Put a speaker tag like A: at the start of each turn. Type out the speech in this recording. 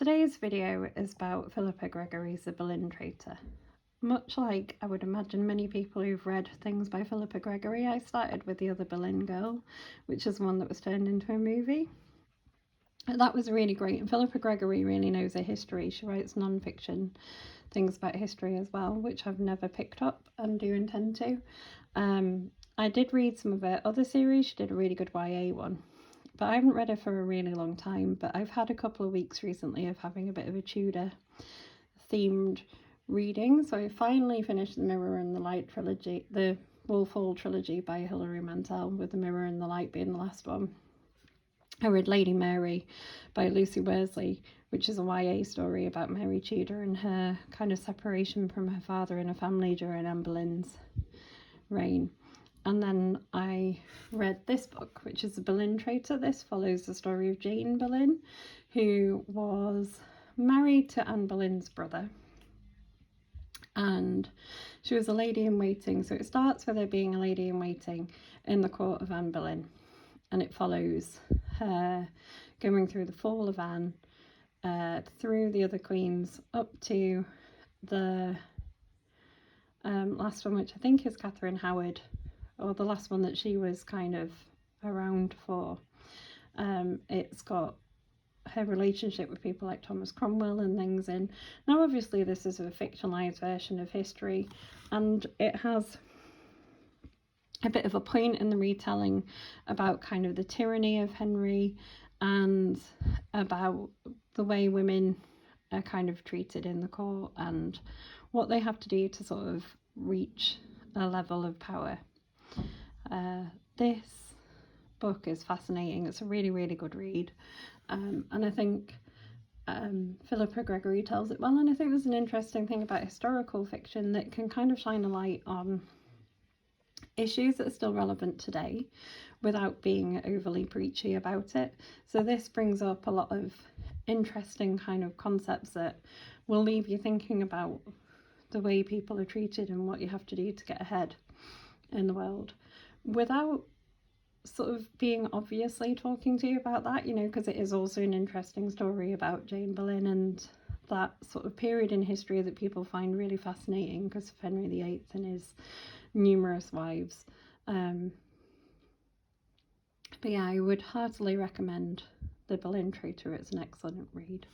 A: Today's video is about Philippa Gregory's The Boleyn Traitor. Much like I would imagine many people who've read things by Philippa Gregory, I started with The Other Boleyn Girl, which is one that was turned into a movie. That was really great, and Philippa Gregory really knows her history. She writes non-fiction things about history as well, which I've never picked up and do intend to. I did read some of her other series. She did a really good YA one, but I haven't read her for a really long time. But I've had a couple of weeks recently of having a bit of a Tudor themed reading, so I finally finished The Mirror and the Light trilogy, the Wolf Hall trilogy by Hilary Mantel, with The Mirror and the Light being the last one. I read Lady Mary by Lucy Worsley, which is a YA story about Mary Tudor and her kind of separation from her father and her family during Anne Boleyn's reign. And then I read this book, which is The Boleyn Traitor. This follows the story of Jane Boleyn, who was married to Anne Boleyn's brother. And she was a lady in waiting. So it starts with her being a lady in waiting in the court of Anne Boleyn. And it follows her going through the fall of Anne, through the other queens, up to the last one, which I think is Catherine Howard, or the last one that she was kind of around for. It's got her relationship with people like Thomas Cromwell and things in. Now obviously this is a fictionalised version of history, and it has a bit of a point in the retelling about kind of the tyranny of Henry and about the way women are kind of treated in the court and what they have to do to sort of reach a level of power. This book is fascinating. It's a really, really good read. And I think Philippa Gregory tells it well. And I think there's an interesting thing about historical fiction that can kind of shine a light on issues that are still relevant today without being overly preachy about it. So this brings up a lot of interesting kind of concepts that will leave you thinking about the way people are treated and what you have to do to get ahead in the world, without sort of being obviously talking to you about that, you know, because it is also an interesting story about Jane Boleyn and that sort of period in history that people find really fascinating because of Henry VIII and his numerous wives. But yeah, I would heartily recommend The Boleyn Traitor. It's an excellent read.